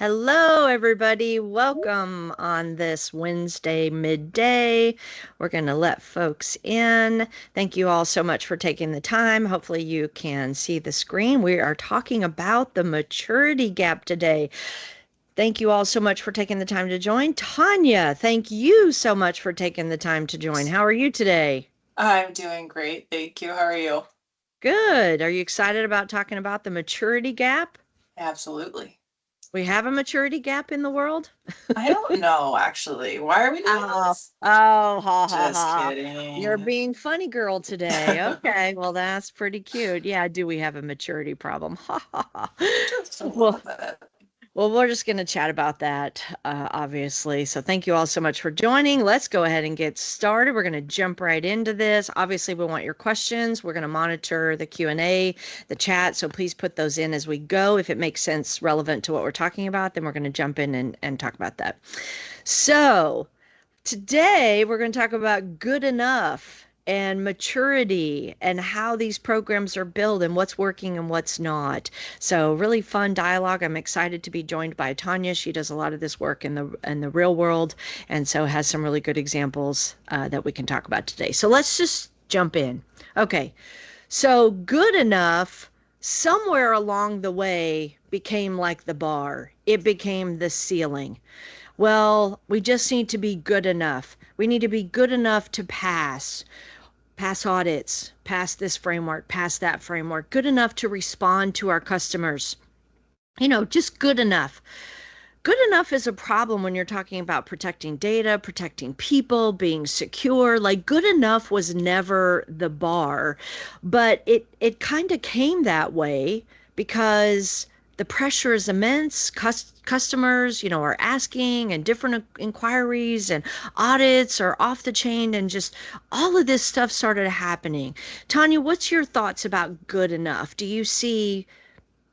Hello, everybody. Welcome on this Wednesday midday. We're going to let folks in. Thank you all so much for taking the time. Hopefully, you can see the screen. We are talking about the maturity gap today. Thank you all so much for taking the time to join. Tanya, thank you so much for taking the time to join. How are you today? I'm doing great, thank you. How are you? Good. Are you excited about talking about the maturity gap? Absolutely. We have a maturity gap in the world? I don't know, actually. Why are we doing Oh, this? ha ha Just ha. You're kidding. being funny girl today. Okay, well that's pretty cute. Yeah, do we have a maturity problem? Ha ha ha. Just a Well, little bit. we're just going to chat about that, obviously. So thank you all so much for joining. Let's go ahead and get started. We're going to jump right into this. Obviously, we want your questions. We're going to monitor the Q&A, the chat. So please put those in as we go. If it makes sense relevant to what we're talking about, then we're going to jump in and talk about that. So today, we're going to talk about good enough and maturity and how these programs are built and what's working and what's not. So, really fun dialogue. I'm excited to be joined by Tanya. She does a lot of this work in the real world, and so has some really good examples that we can talk about today. So, let's just jump in. Okay, so good enough somewhere along the way became like the bar. It became the ceiling. Well, we just need to be good enough. We need to be good enough to pass audits, pass this framework, pass that framework, good enough to respond to our customers. Just good enough. Good enough is a problem when you're talking about protecting data, protecting people, being secure. Like good enough was never the bar, but it kind of came that way because the pressure is immense. Customers, are asking and different inquiries and audits are off the chain and just all of this stuff started happening. Tanya, what's your thoughts about good enough? Do you see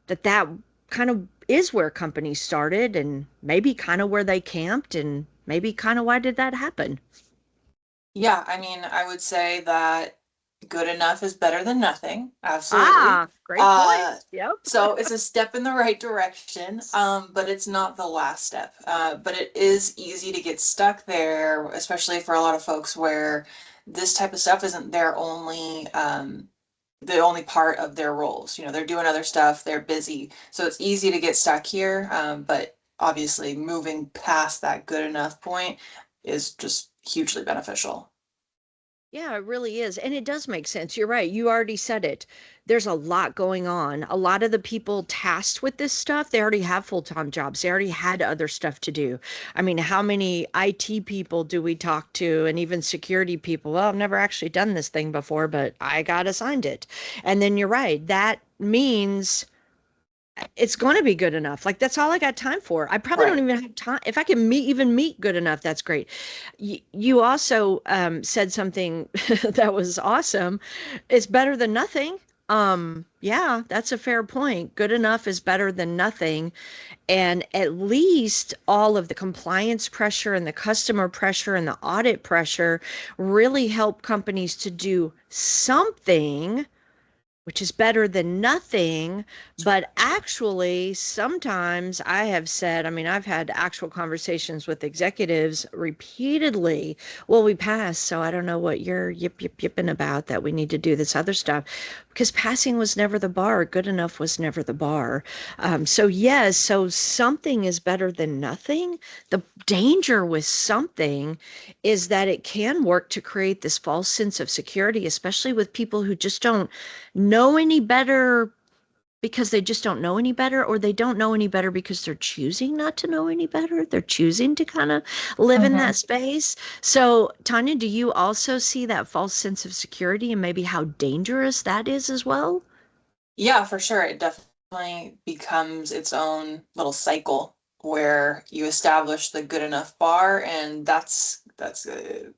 that kind of is where companies started and maybe kind of where they camped and maybe kind of why did that happen? Yeah, I mean, I would say that good enough is better than nothing. Absolutely. Ah, great point. Uh, Yep. so it's a step in the right direction, but it's not the last step. But it is easy to get stuck there, especially for a lot of folks where this type of stuff isn't the only part of their roles. They're doing other stuff, they're busy. So it's easy to get stuck here. But obviously moving past that good enough point is just hugely beneficial. Yeah, it really is. And it does make sense. You're right. You already said it. There's a lot going on. A lot of the people tasked with this stuff, they already have full-time jobs. They already had other stuff to do. I mean, how many IT people do we talk to and even security people? Well, I've never actually done this thing before, but I got assigned it. And then you're right. That means it's going to be good enough. Like that's all I got time for. I probably don't Right. even have time. If I can meet good enough, that's great. You also said something that was awesome. It's better than nothing. Yeah, that's a fair point. Good enough is better than nothing. And at least all of the compliance pressure and the customer pressure and the audit pressure really help companies to do something, which is better than nothing. But actually, sometimes I have said, I mean, I've had actual conversations with executives repeatedly. Well, we passed, so I don't know what you're yipping about that we need to do this other stuff. Because passing was never the bar, good enough was never the bar. So, yes, so something is better than nothing. The danger with something is that it can work to create this false sense of security, especially with people who just don't know any better because they just don't know any better, or they don't know any better because they're choosing not to know any better. They're choosing to kind of live in that Mhm. space. So, Tanya, do you also see that false sense of security and maybe how dangerous that is as well? Yeah, for sure. It definitely becomes its own little cycle where you establish the good enough bar, and that's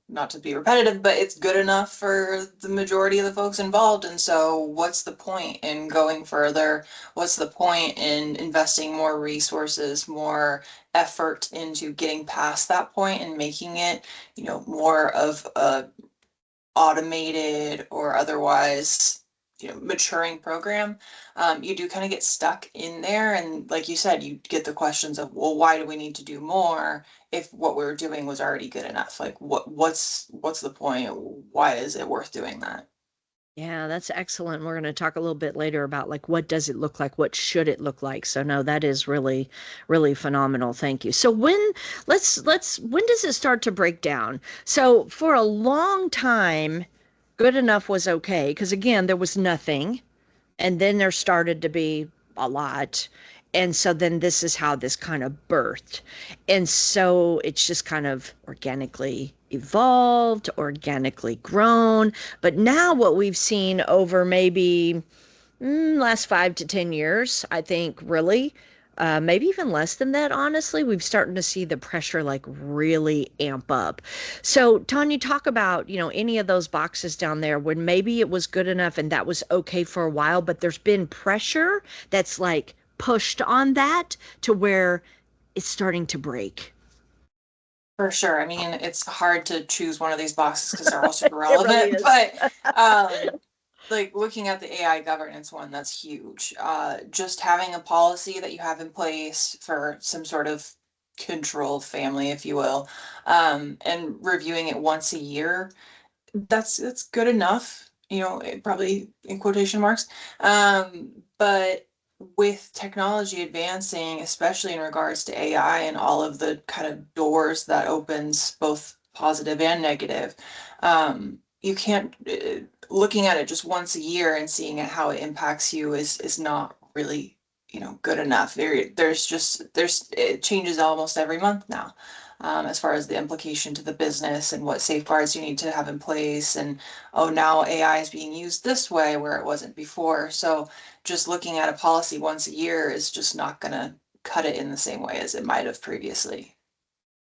not to be repetitive, but it's good enough for the majority of the folks involved. And so, what's the point in going further? What's the point in investing more resources, more effort into getting past that point and making it, more of a automated or otherwise maturing program, you do kind of get stuck in there. And like you said, you get the questions of, well, why do we need to do more if what we were doing was already good enough? Like what's the point? Why is it worth doing that? Yeah, that's excellent. We're going to talk a little bit later about like what does it look like? What should it look like? So no, that is really, really phenomenal. Thank you. So when does it start to break down? So for a long time, good enough was okay because again, there was nothing. And then there started to be a lot. And so then this is how this kind of birthed. And so it's just kind of organically evolved, organically grown. But now what we've seen over maybe last 5 to 10 years, I think really, maybe even less than that, honestly, we've starting to see the pressure like really amp up. So, Tanya, talk about, any of those boxes down there when maybe it was good enough and that was okay for a while, but there's been pressure that's like pushed on that to where it's starting to break. For sure. I mean, it's hard to choose one of these boxes because they're all super It really relevant, is. but like looking at the AI governance one, that's huge. Just having a policy that you have in place for some sort of control family, if you will, and reviewing it once a year, that's good enough, probably in quotation marks. But with technology advancing, especially in regards to AI and all of the kind of doors that opens both positive and negative, you can't looking at it just once a year and seeing how it impacts you is not really, good enough. There's it changes almost every month now, as far as the implication to the business and what safeguards you need to have in place. And oh, now AI is being used this way where it wasn't before. So just looking at a policy once a year is just not going to cut it in the same way as it might have previously.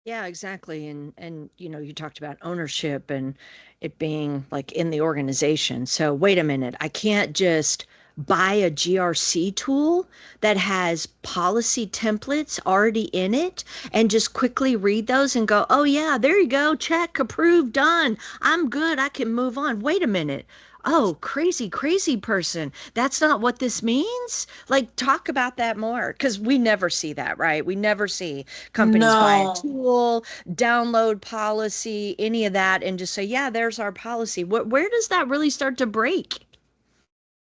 Yeah, exactly. And you talked about ownership and it being like in the organization. So wait a minute, I can't just buy a GRC tool that has policy templates already in it and just quickly read those and go, "Oh yeah, there you go. Check, approved, done. I'm good. I can move on." Wait a minute. Oh, crazy, crazy person. That's not what this means? Like, talk about that more because we never see that, right? We never see companies buy a No, tool, download policy, any of that, and just say, yeah, there's our policy. Where does that really start to break?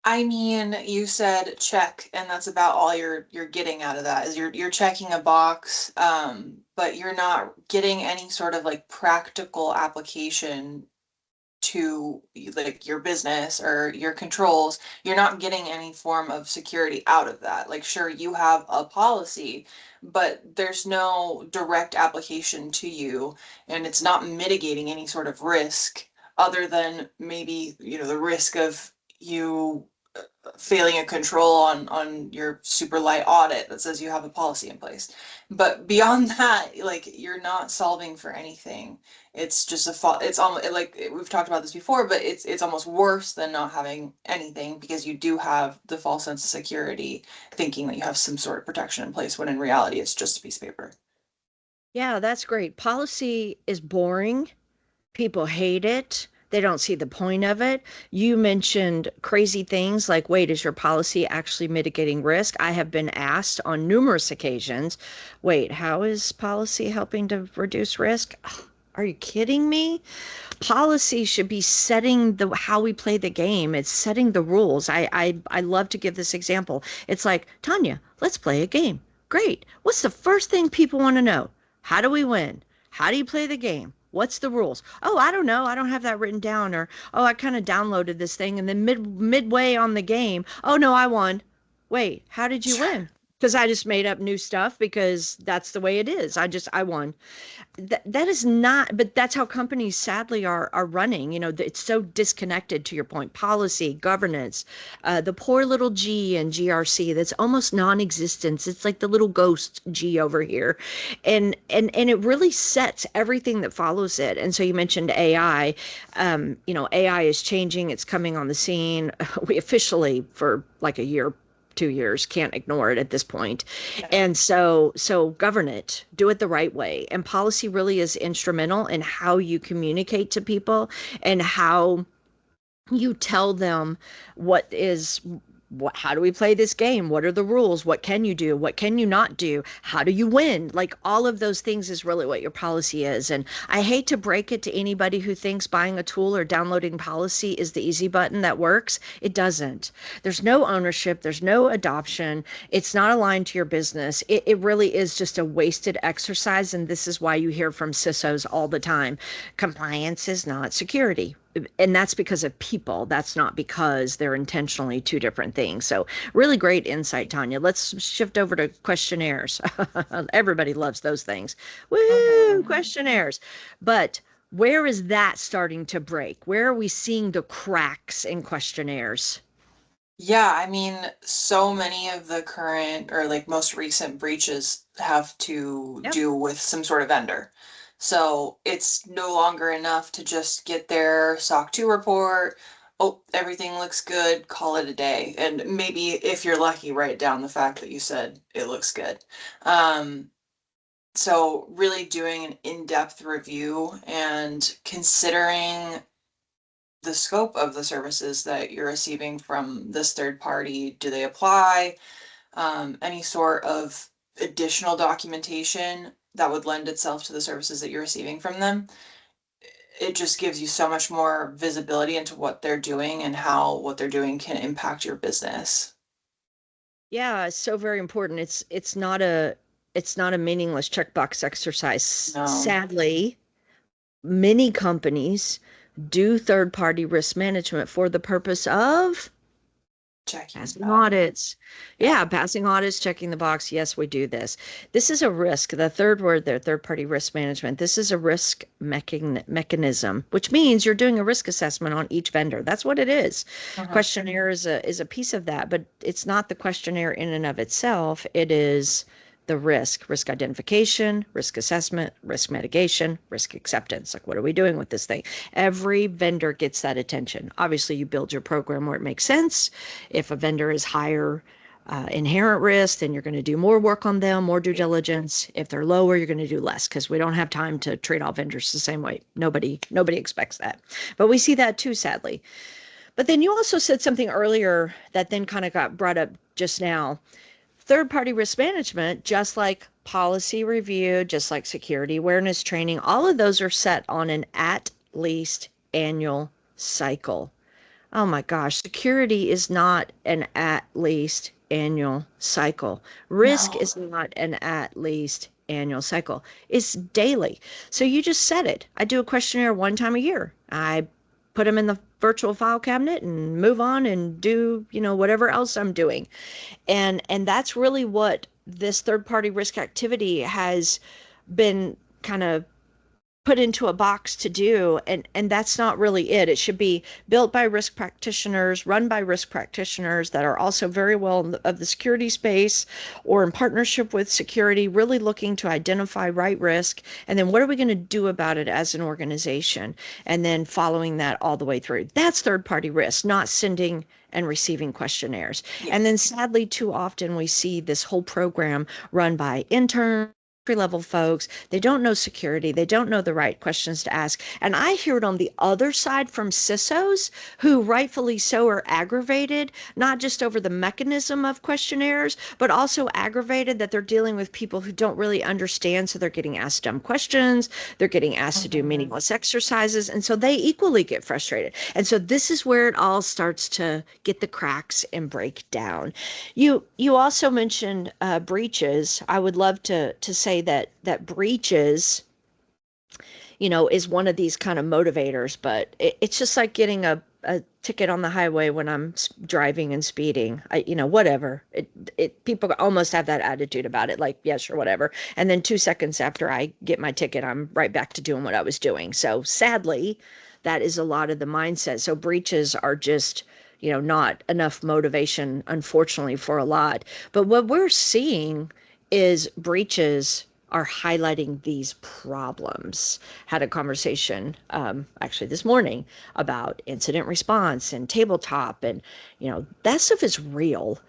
I mean, you said check, and that's about all you're getting out of that is you're checking a box, but you're not getting any sort of like practical application to like your business or your controls. You're not getting any form of security out of that. Like, sure, you have a policy, but there's no direct application to you, and it's not mitigating any sort of risk other than maybe, the risk of you failing a control on your super light audit that says you have a policy in place. But beyond that, like you're not solving for anything. It's just it's almost like we've talked about this before, but it's almost worse than not having anything because you do have the false sense of security, thinking that you have some sort of protection in place when in reality it's just a piece of paper. Yeah, that's great. Policy is boring. People hate it. They don't see the point of it. You mentioned crazy things like, wait, is your policy actually mitigating risk? I have been asked on numerous occasions, wait, how is policy helping to reduce risk? Ugh, are you kidding me? Policy should be setting the how we play the game. It's setting the rules. I love to give this example. It's like, Tanya, let's play a game. Great. What's the first thing people want to know? How do we win? How do you play the game? What's the rules? Oh, I don't know. I don't have that written down. Or, oh, I kind of downloaded this thing and then midway on the game, oh no, I won. Wait, how did you Sure. win? Because I just made up new stuff because that's the way it is. I won. That is not, but that's how companies sadly are running. It's so disconnected, to your point, policy, governance, the poor little G in GRC that's almost non-existent. It's like the little ghost G over here. And it really sets everything that follows it. And so you mentioned AI. AI is changing, it's coming on the scene. We officially, for like a year, 2 years, can't ignore it at this point. Yeah. And so govern it, do it the right way. And policy really is instrumental in how you communicate to people and how You tell them how do we play this game? What are the rules? What can you do? What can you not do? How do you win? Like all of those things is really what your policy is. And I hate to break it to anybody who thinks buying a tool or downloading policy is the easy button that works. It doesn't. There's no ownership, there's no adoption. It's not aligned to your business. It really is just a wasted exercise. And this is why you hear from CISOs all the time. Compliance is not security, and that's because of people. That's not because they're intentionally two different things. So really great insight, Tanya. Let's shift over to questionnaires. Everybody loves those things. Woo, Mhm. questionnaires. But where is that starting to break? Where are we seeing the cracks in questionnaires? Yeah, I mean, so many of the current or like most recent breaches have to Yep. do with some sort of vendor. So it's no longer enough to just get their SOC 2 report. Oh, everything looks good, call it a day. And maybe if you're lucky, write down the fact that you said it looks good. Um, so really doing an in-depth review and considering the scope of the services that you're receiving from this third party. Do they apply? Any sort of additional documentation that would lend itself to the services that you're receiving from them. It just gives you so much more visibility into what they're doing and how what they're doing can impact your business. Yeah, it's so very important. It's not a meaningless checkbox exercise. No, Sadly, many companies do third-party risk management for the purpose of checking passing that. audits. Yeah. Yeah, passing audits, checking the box. Yes, we do this. This is a risk. The third word there, third-party risk management. This is a risk mechanism, which means you're doing a risk assessment on each vendor. That's what it is. Mhm. Questionnaire is a piece of that, but it's not the questionnaire in and of itself. It is the risk identification, risk assessment, risk mitigation, risk acceptance. Like, what are we doing with this thing? Every vendor gets that attention. Obviously, you build your program where it makes sense. If a vendor is higher inherent risk, then you're going to do more work on them, more due diligence. If they're lower, you're going to do less because we don't have time to treat all vendors the same way. Nobody expects that. But we see that too, sadly. But then you also said something earlier that then kind of got brought up just now. Third party risk management, just like policy review, just like security awareness training, all of those are set on an at least annual cycle. Oh my gosh, security is not an at least annual cycle. Risk No. is not an at least annual cycle. It's daily. So you just said it. I do a questionnaire one time a year. I put them in the virtual file cabinet and move on and do, whatever else I'm doing. And that's really what this third party risk activity has been kind of put into a box to do, and that's not really it. It should be built by risk practitioners, run by risk practitioners that are also very well of the security space or in partnership with security, really looking to identify right risk, and then what are we going to do about it as an organization, and then following that all the way through. That's third party risk, not sending and receiving questionnaires. Yeah. And then sadly, too often we see this whole program run by interns, level folks. They don't know security. They don't know the right questions to ask. And I hear it on the other side from CISOs who rightfully so are aggravated, not just over the mechanism of questionnaires, but also aggravated that they're dealing with people who don't really understand. So they're getting asked dumb questions. They're getting asked to do Mhm. meaningless exercises. And so they equally get frustrated. And so this is where it all starts to get the cracks and break down. You also mentioned breaches. I would love to say that breaches, is one of these kind of motivators, but it's just like getting a ticket on the highway when I'm driving and speeding. Whatever. People almost have that attitude about it, like, yeah, sure, whatever. And then 2 seconds after I get my ticket, I'm right back to doing what I was doing. So sadly, that is a lot of the mindset. So breaches are just, not enough motivation, unfortunately, for a lot. But what we're seeing is breaches are highlighting these problems. Had a conversation actually this morning about incident response and tabletop, and that stuff is real.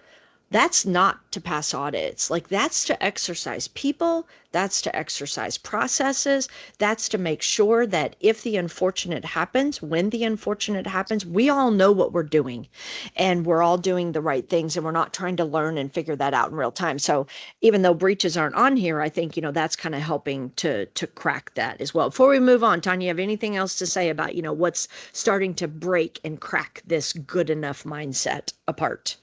That's not to pass audits. Like that's to exercise people, that's to exercise processes, that's to make sure that if the unfortunate happens, when the unfortunate happens, we all know what we're doing and we're all doing the right things and we're not trying to learn and figure that out in real time. So even though breaches aren't on here, I think, that's kind of helping to crack that as well. Before we move on, Tanya, you have anything else to say about, what's starting to break and crack this good enough mindset apart?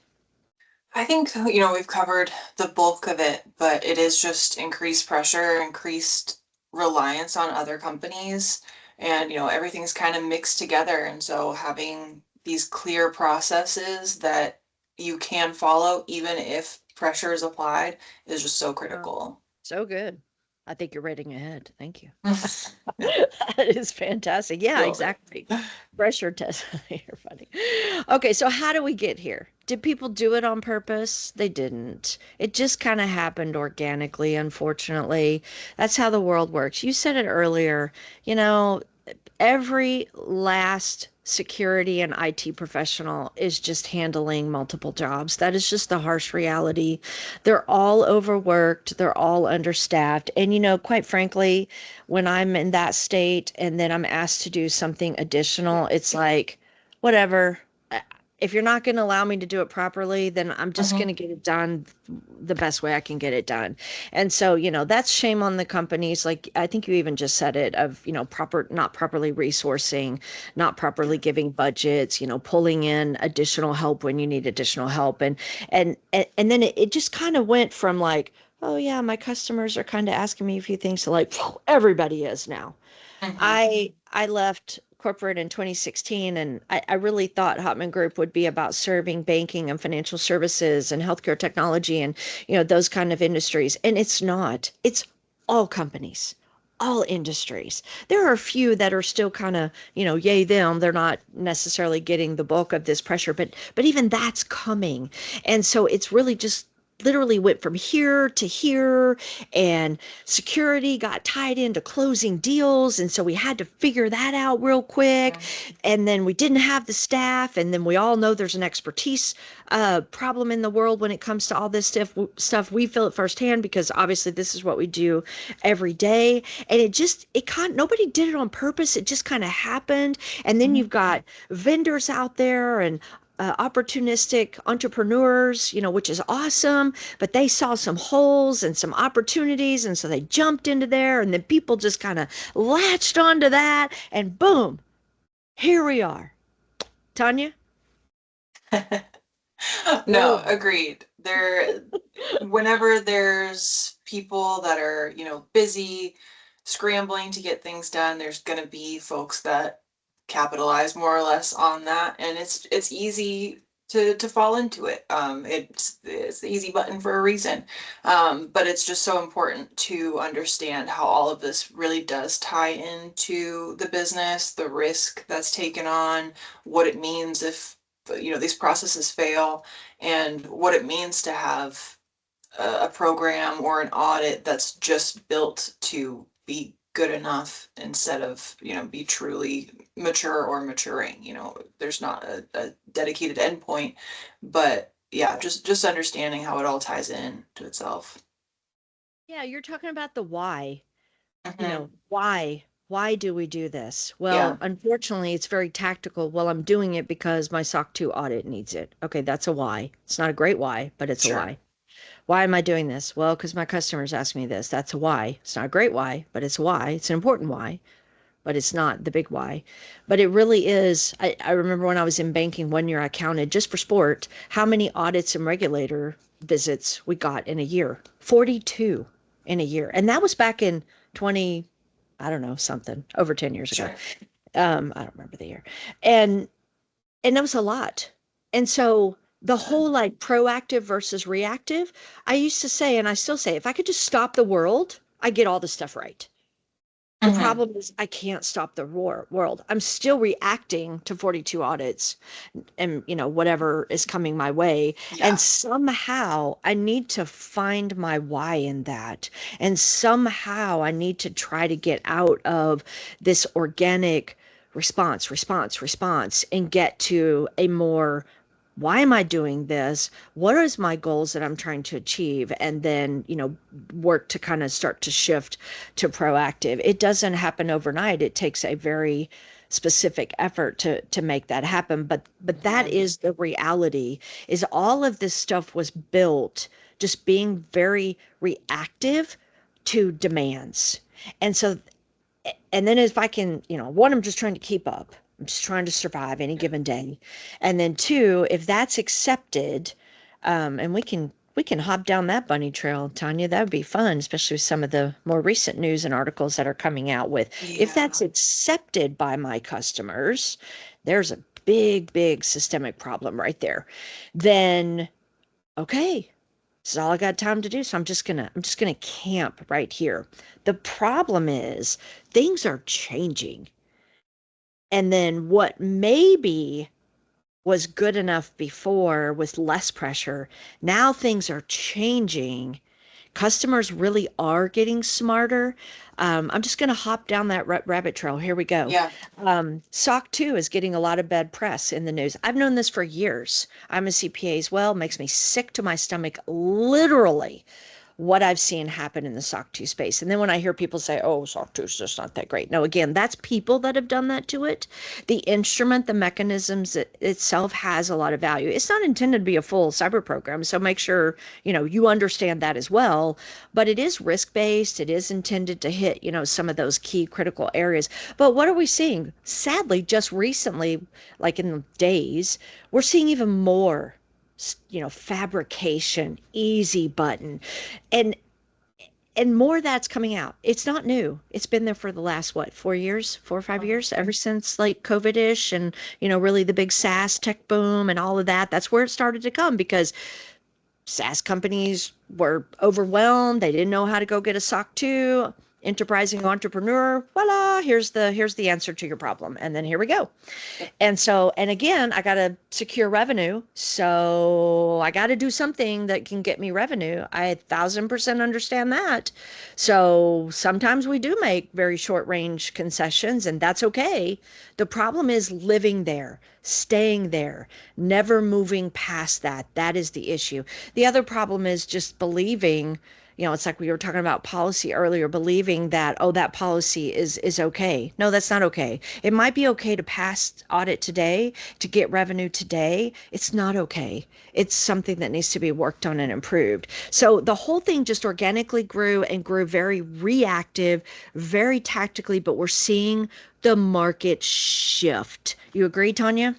I think, we've covered the bulk of it, but it is just increased pressure, increased reliance on other companies, and, everything's kind of mixed together. And so having these clear processes that you can follow, even if pressure is applied, is just so Oh, critical. so good. I think you're rating ahead. Thank you. That is fantastic. Yeah, Feel it. exactly. Pressure test. You're funny. Okay, so how do we get here? Did people do it on purpose? They didn't. It just kind of happened organically, unfortunately. That's how the world works. You said it earlier, you know, every last security and IT professional is just handling multiple jobs. That is just the harsh reality. They're all overworked, they're all understaffed. And, quite frankly, when I'm in that state and then I'm asked to do something additional, it's like, whatever. If you're not going to allow me to do it properly, then I'm just going Mhm. to get it done the best way I can get it done. And so, that's shame on the companies. Like I think you even just said it of, not properly resourcing, not properly giving budgets, pulling in additional help when you need additional help. And then it just kind of went from like, oh yeah, my customers are kind of asking me a few things to like, everybody is now. Mhm. I left corporate in 2016, and I really thought Hotman Group would be about serving banking and financial services and healthcare technology and those kind of industries. And it's not. It's all companies, all industries. There are a few that are still kind of, yay them. They're not necessarily getting the bulk of this pressure, but even that's coming. And so it's really just literally went from here to here, and security got tied into closing deals, and so we had to figure that out real quick. Mhm. And then we didn't have the staff, and then we all know there's an expertise problem in the world when it comes to all this stuff. We feel it firsthand because obviously this is what we do every day. And nobody did it on purpose. It just kind of happened. And then Mhm. you've got vendors out there and opportunistic entrepreneurs, which is awesome, but they saw some holes and some opportunities. And so they jumped into there, and then people just kind of latched onto that. And boom, here we are. Tanya? No, Boom. agreed. Whenever there's people that are, busy scrambling to get things done, there's gonna be folks that capitalize more or less on that, and it's easy to fall into it. It's the easy button for a reason. But it's just so important to understand how all of this really does tie into the business, the risk that's taken on, what it means if, these processes fail, and what it means to have a program or an audit that's just built to be good enough instead of, be truly mature or maturing. There's not a dedicated endpoint, but yeah, just understanding how it all ties in to itself. Yeah, you're talking about the why. Hmm. Why do we do this? Well, Yeah, unfortunately, it's very tactical. Well, I'm doing it because my SOC 2 audit needs it. Okay, that's a why. It's not a great why, but it's a sure. why. Why am I doing this? Well, because my customers ask me this. That's a why. It's not a great why, but it's a why. It's an important why, but it's not the big why. But it really is. I remember when I was in banking one year, I counted just for sport how many audits and regulator visits we got in a year. 42 in a year. And that was back in 20, I don't know, something over 10 years ago. Sure. I don't remember the year. And and it was a lot. And so the Yeah. whole like proactive versus reactive, I used to say, and I still say, if I could just stop the world, I get all the stuff right. The Hmm. problem is I can't stop the world. I'm still reacting to 42 audits and whatever is coming my way, and Yeah. somehow I need to find my why in that, and somehow I need to try to get out of this organic response and get to a more why am I doing this? What is my goals that I'm trying to achieve? And then, work to kind of start to shift to proactive. It doesn't happen overnight. It takes a very specific effort to make that happen. But that Mhm. is the reality, is all of this stuff was built just being very reactive to demands. And so, and then if I can, one, I'm just trying to keep up. I'm just trying to survive any given day. And then two, if that's accepted, and we can hop down that bunny trail, Tanya, that would be fun, especially with some of the more recent news and articles that are coming out with. If Yeah. that's accepted by my customers, there's a big, big systemic problem right there. Then, okay, this is all I got time to do. So I'm just gonna camp right here. The problem is things are changing. And then what maybe was good enough before with less pressure, now things are changing. Customers really are getting smarter. I'm just going to hop down that rabbit trail. Here we go. Yeah. SOC 2 is getting a lot of bad press in the news. I've known this for years. I'm a CPA as well. Makes me sick to my stomach, literally, what I've seen happen in the SOC 2 space. And then when I hear people say, oh, SOC 2 is just not that great. No, again, that's people that have done that to it. The instrument, the mechanisms itself has a lot of value. It's not intended to be a full cyber program. So make sure, you understand that as well. But it is risk based. It is intended to hit, some of those key critical areas. But what are we seeing? Sadly, just recently, like in the days, we're seeing even more fabrication, easy button, and more that's coming out. It's not new. It's been there for the last, what, 4 years, 4 or 5 years, ever since like COVID-ish and, really the big SaaS tech boom and all of that. That's where it started to come because SaaS companies were overwhelmed. They didn't know how to go get a SOC 2. Enterprising entrepreneur, voila, here's the answer to your problem. And then here we go. And so, and again, I got to secure revenue. So I got to do something that can get me revenue. I 1,000% understand that. So sometimes we do make very short range concessions, and that's okay. The problem is living there, staying there, never moving past that. That is the issue. The other problem is just believing, it's like we were talking about policy earlier, believing that, oh, that policy is okay. No, that's not okay. It might be okay to pass audit today, to get revenue today. It's not okay. It's something that needs to be worked on and improved. So the whole thing just organically grew and grew very reactive, very tactically, but we're seeing the market shift. You agree, Tanya?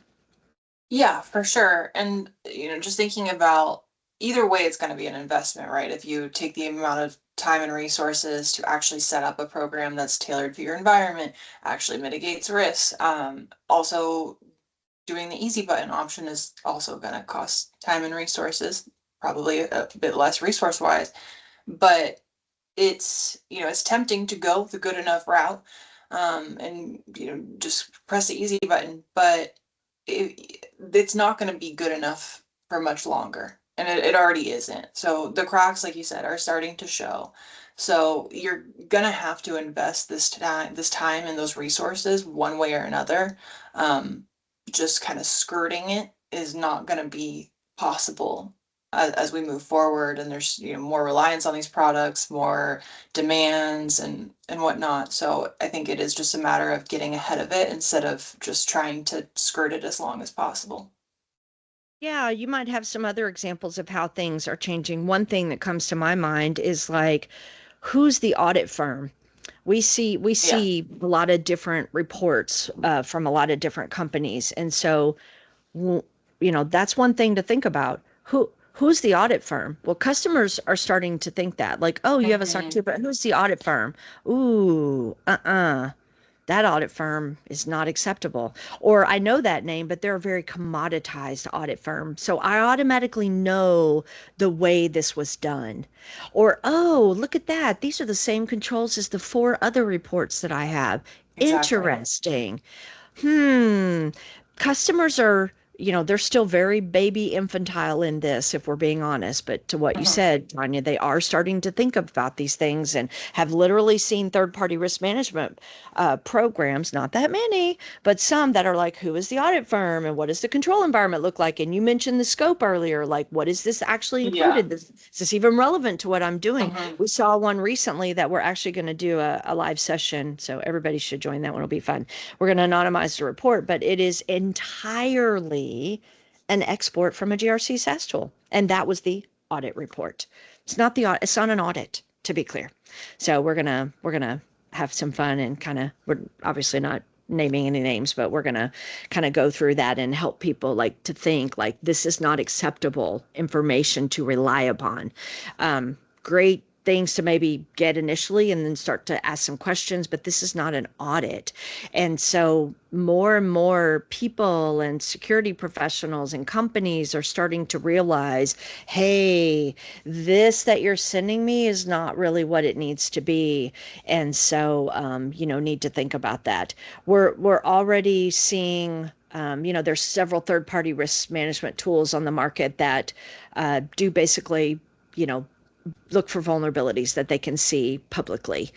Yeah, for sure. And, just thinking about either way, it's going to be an investment, right? If you take the amount of time and resources to actually set up a program that's tailored for your environment, actually mitigates risks. Also, doing the easy button option is also going to cost time and resources, probably a bit less resource wise, but it's tempting to go the good enough route, and just press the easy button, but it's not going to be good enough for much longer, and it already isn't. So the cracks, like you said, are starting to show. So you're gonna have to invest this time and those resources one way or another. um, just kind of skirting it is not going to be possible as we move forward, and there's more reliance on these products, more demands and whatnot. So I think it is just a matter of getting ahead of it instead of just trying to skirt it as long as possible. Yeah, you might have some other examples of how things are changing. One thing that comes to my mind is like, who's the audit firm? We Yeah, see a lot of different reports from a lot of different companies, and so that's one thing to think about. Who's the audit firm? Well, customers are starting to think that, like, oh, you have a SOC hmm, 2, but who's the audit firm? Ooh, that audit firm is not acceptable. Or I know that name, but they're a very commoditized audit firm. So I automatically know the way this was done. Or, oh, look at that. These are the same controls as the four other reports that I have. exactly. Interesting. Hmm. Customers are, they're still very baby infantile in this, if we're being honest. But to what you Mhm. said, Tanya, they are starting to think about these things and have literally seen third-party risk management programs, not that many, but some that are like, who is the audit firm and what does the control environment look like? And you mentioned the scope earlier, like what is this actually Yeah. included? Is this even relevant to what I'm doing? Mhm. We saw one recently that we're actually going to do a live session, so everybody should join that one. It'll be fun. We're going to anonymize the report, but it is entirely an export from a GRC SaaS tool. And that was the audit report. It's not an audit, to be clear. So we're gonna have some fun and we're obviously not naming any names, but we're gonna kind of go through that and help people like to think like this is not acceptable information to rely upon. Great things to maybe get initially and then start to ask some questions, but this is not an audit. And so more and more people and security professionals and companies are starting to realize, hey, this that you're sending me is not really what it needs to be. And so, need to think about that. We're already seeing there's several third-party risk management tools on the market that do basically, look for vulnerabilities that they can see publicly.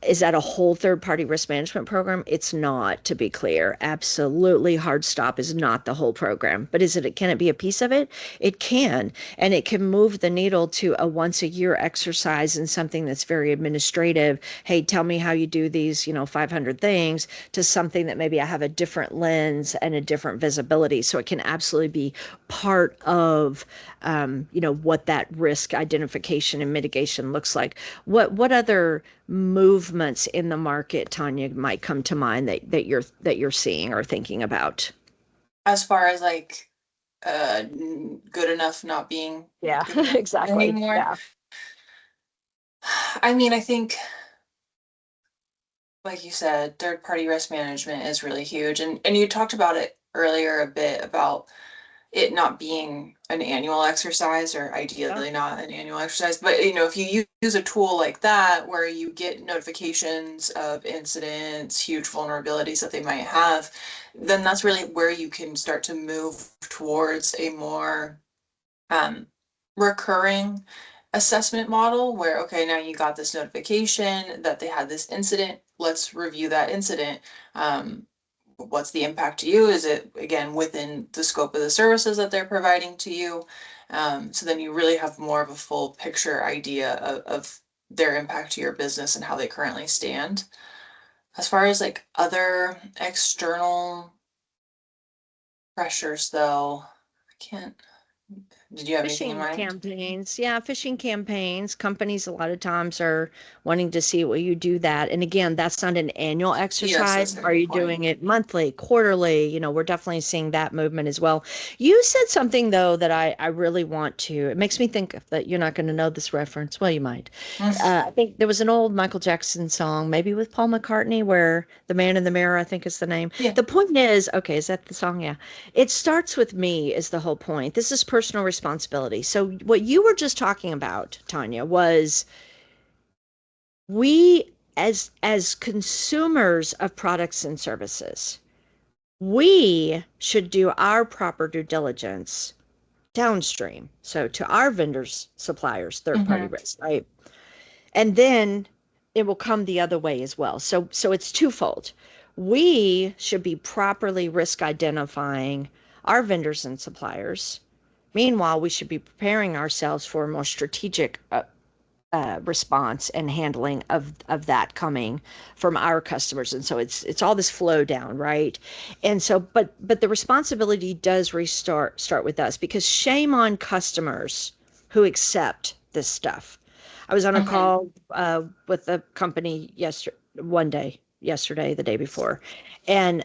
Is that a whole third party risk management program? It's not, to be clear. Absolutely, hard stop is not the whole program. But can it be a piece of it? It can. And it can move the needle to a once a year exercise in something that's very administrative. Hey, tell me how you do these, 500 things, to something that maybe I have a different lens and a different visibility. So it can absolutely be part of, what that risk identification and mitigation looks like. What other movements in the market, Tanya, might come to mind that you're seeing or thinking about? As far as like good enough not being Yeah, good enough exactly. anymore. Yeah. I mean, I think like you said, third party risk management is really huge. And you talked about it earlier a bit about it not being an annual exercise or Yeah. ideally not an annual exercise. But if you use a tool like that where you get notifications of incidents, huge vulnerabilities that they might have, then that's really where you can start to move towards a more um, recurring assessment model where, okay, now you got this notification that they had this incident. Let's review that incident. What's the impact to you? Is it, again, within the scope of the services that they're providing to you? So then you really have more of a full picture idea of their impact to your business and how they currently stand. As far as like other external pressures, though, I can't. Did you have anything in Phishing mind? campaigns. Yeah, phishing campaigns. Companies a lot of times are wanting to see, will you do that? And again, that's not an annual Yes, that's exercise. a Are good you point. doing it monthly, quarterly? We're definitely seeing that movement as well. You said something though that I really want to. It makes me think that you're not going to know this reference. Well, you might. I think there was an old Michael Jackson song, maybe with Paul McCartney, where "The Man in the Mirror," I think is the name. Yeah. The point is, okay, is that the song? Yeah. It starts with me is the whole point. This is personal responsibility. So what you were just talking about, Tanya, was we as consumers of products and services, we should do our proper due diligence downstream. So to our vendors, suppliers, third party Hmm. risk, right? And then it will come the other way as well. So it's twofold. We should be properly risk identifying our vendors and suppliers. Meanwhile, we should be preparing ourselves for a more strategic response and handling of that coming from our customers. And so it's all this flow down, right? And so, but the responsibility does start with us, because shame on customers who accept this stuff. I was on a Hmm. call with a company yesterday, the day before, and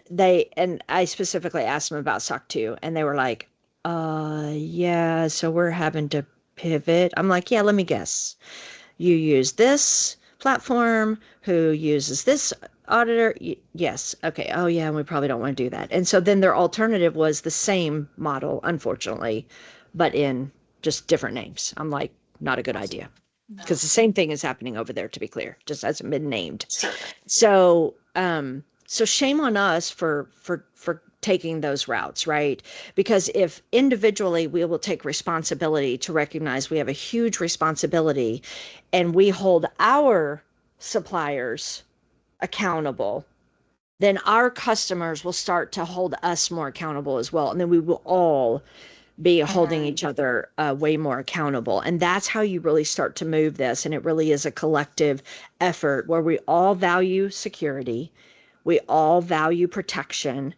I specifically asked them about SOC 2, and they were like, yeah, so we're having to pivot. I'm like, yeah, let me guess. You use this platform, who uses this auditor? Yes. Okay. Oh, yeah. And we probably don't want to do that. And so then their alternative was the same model, unfortunately, but in just different names. I'm like, not a good idea, because No. the same thing is happening over there, to be clear, just hasn't been named. Sure. So, so shame on us for taking those routes, right? Because if individually we will take responsibility to recognize we have a huge responsibility and we hold our suppliers accountable, then our customers will start to hold us more accountable as well. And then we will all be holding Mhm. each other way more accountable. And that's how you really start to move this. And it really is a collective effort where we all value security, we all value protection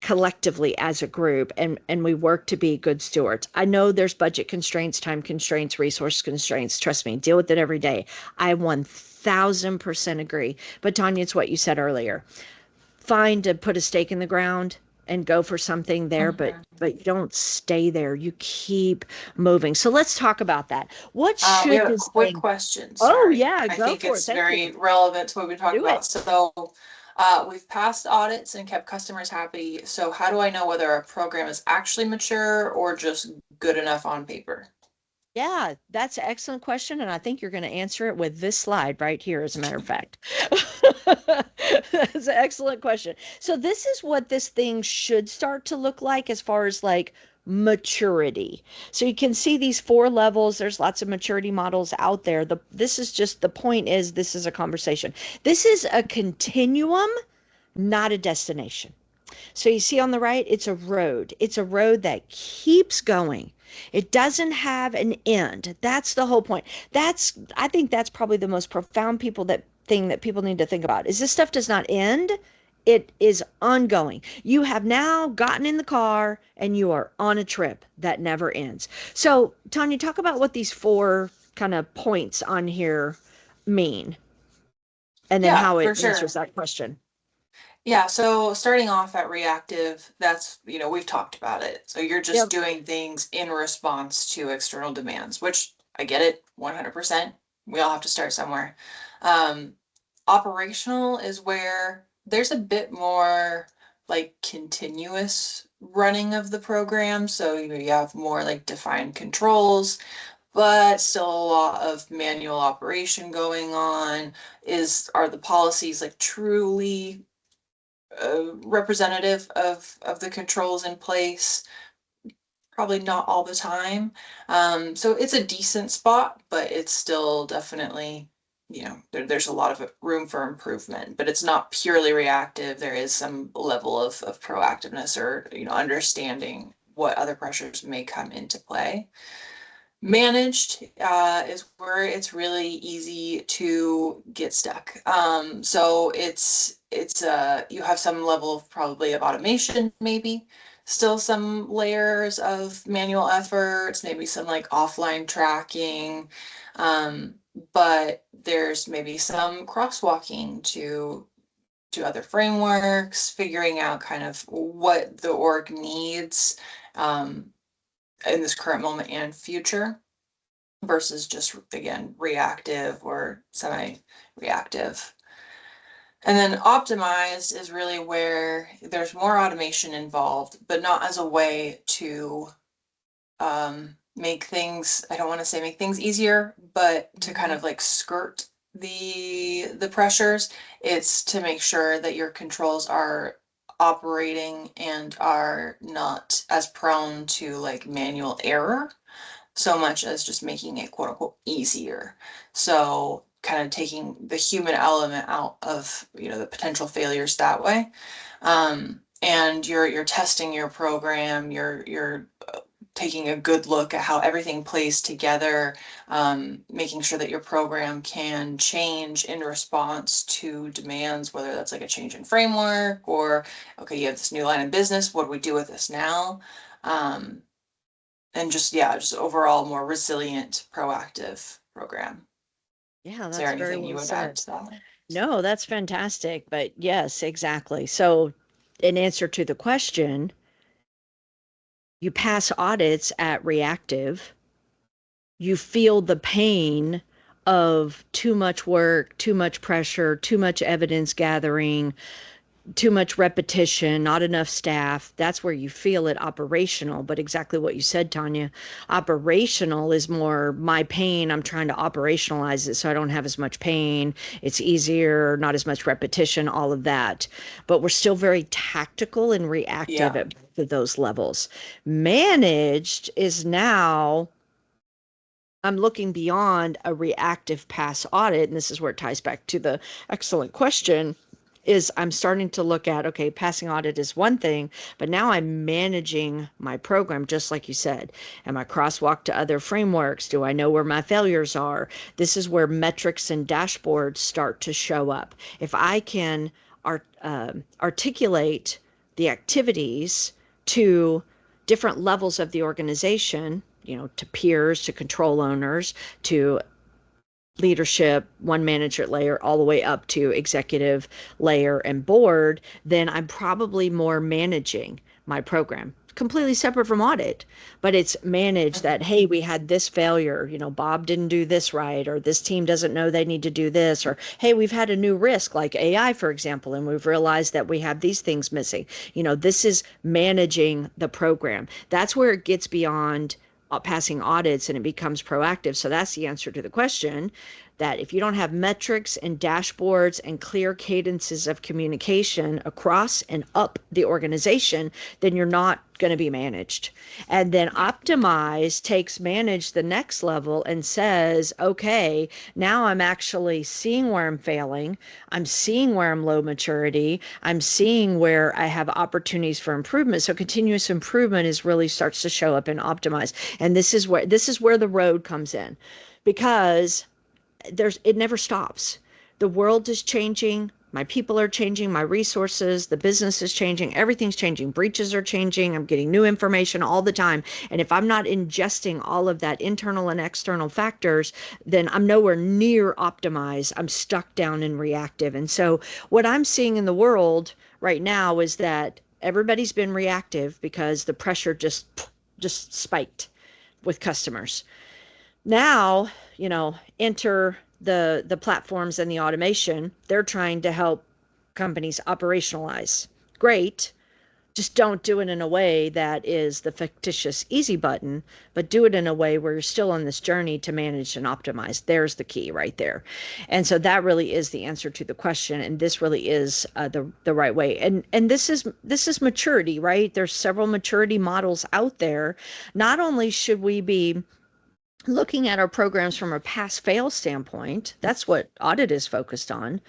collectively as a group, and we work to be good stewards. I know there's budget constraints, time constraints, resource constraints. Trust me, deal with it every day. I 1000% agree. But Tanya, it's what you said earlier. Fine to put a stake in the ground and go for something there, but Mhm. you don't stay there. You keep moving. So let's talk about that. What We should have a this quick thing? question. Oh Sorry. yeah, I go think for it. it's Thank you. very relevant to what we talk Do it. about. So, we've passed audits and kept customers happy. So, how do I know whether a program is actually mature or just good enough on paper? Yeah, that's an excellent question, and I think you're going to answer it with this slide right here, as a matter of fact. That's an excellent question. So this is what this thing should start to look like as far as like maturity. So you can see these four levels. There's lots of maturity models out there. This is just the point is this is a conversation. This is a continuum, not a destination. So you see on the right, it's a road. It's a road that keeps going. It doesn't have an end. That's the whole point. I think that's probably the most profound thing that people need to think about is this stuff does not end. It is ongoing. You have now gotten in the car and you are on a trip that never ends. So, Tanya, talk about what these four kind of points on here mean and then Yeah, how for it answers sure. that question. Yeah, so starting off at reactive, that's, we've talked about it. So you're just Yep. doing things in response to external demands, which I get it 100%. We all have to start somewhere. Um, Operational is where there's a bit more like continuous running of the program. So you have more like defined controls, but still a lot of manual operation going on. Are the policies like truly representative of the controls in place? Probably not all the time. So it's a decent spot, but it's still definitely, there's a lot of room for improvement, but it's not purely reactive. There is some level of proactiveness or, understanding what other pressures may come into play. Managed is where it's really easy to get stuck. So you have some level of probably of automation, maybe still some layers of manual efforts, maybe some like offline tracking, um, but there's maybe some crosswalking to other frameworks, figuring out kind of what the org needs in this current moment and future versus just again reactive or semi-reactive. And then optimized is really where there's more automation involved, but not as a way to make things, I don't want to say make things easier, but to kind Mhm. of like skirt the pressures. It's to make sure that your controls are operating and are not as prone to like manual error so much as just making it quote unquote easier. So kind of taking the human element out of, the potential failures that way. And you're testing your program, you're taking a good look at how everything plays together, making sure that your program can change in response to demands, whether that's like a change in framework or, okay, you have this new line of business, what do we do with this now? Um, and just, yeah, just overall more resilient, proactive program. Yeah, Is there that's very anything you well would add said. to that? No, that's fantastic. But yes, exactly. So, in answer to the question, you pass audits at reactive, you feel the pain of too much work, too much pressure, too much evidence gathering, too much repetition, not enough staff. That's where you feel it operational. But exactly what you said, Tanya, operational is more my pain. I'm trying to operationalize it so I don't have as much pain. It's easier, not as much repetition, all of that. But we're still very tactical and reactive Yeah. at both of those levels. Managed is now I'm looking beyond a reactive pass audit, and this is where it ties back to the excellent question, is I'm starting to look at, okay, passing audit is one thing, but now I'm managing my program, just like you said. Am I crosswalk to other frameworks? Do I know where my failures are? This is where metrics and dashboards start to show up. If I can articulate the activities to different levels of the organization, to peers, to control owners, to leadership, one manager layer, all the way up to executive layer and board, then I'm probably more managing my program. Completely separate from audit, but it's managed that, hey, we had this failure, Bob didn't do this right, or this team doesn't know they need to do this, or hey, we've had a new risk like AI, for example, and we've realized that we have these things missing. This is managing the program. That's where it gets beyond passing audits and it becomes proactive. So that's the answer to the question, that if you don't have metrics and dashboards and clear cadences of communication across and up the organization, then you're not going to be managed. And then optimize takes manage the next level and says, okay, now I'm actually seeing where I'm failing. I'm seeing where I'm low maturity. I'm seeing where I have opportunities for improvement. So continuous improvement is really starts to show up in optimize. And this is where the road comes in, because it never stops. The world is changing. My people are changing, my resources, the business is changing, everything's changing. Breaches are changing. I'm getting new information all the time. And if I'm not ingesting all of that internal and external factors, then I'm nowhere near optimized. I'm stuck down in reactive. And so what I'm seeing in the world right now is that everybody's been reactive because the pressure just spiked with customers. Now, enter the platforms and the automation. They're trying to help companies operationalize. Great. Just don't do it in a way that is the fictitious easy button, but do it in a way where you're still on this journey to manage and optimize. There's the key right there. And so that really is the answer to the question. And this really is the right way. And this is maturity, right? There's several maturity models out there. Not only should we be looking at our programs from a pass fail standpoint, that's what audit is focused on,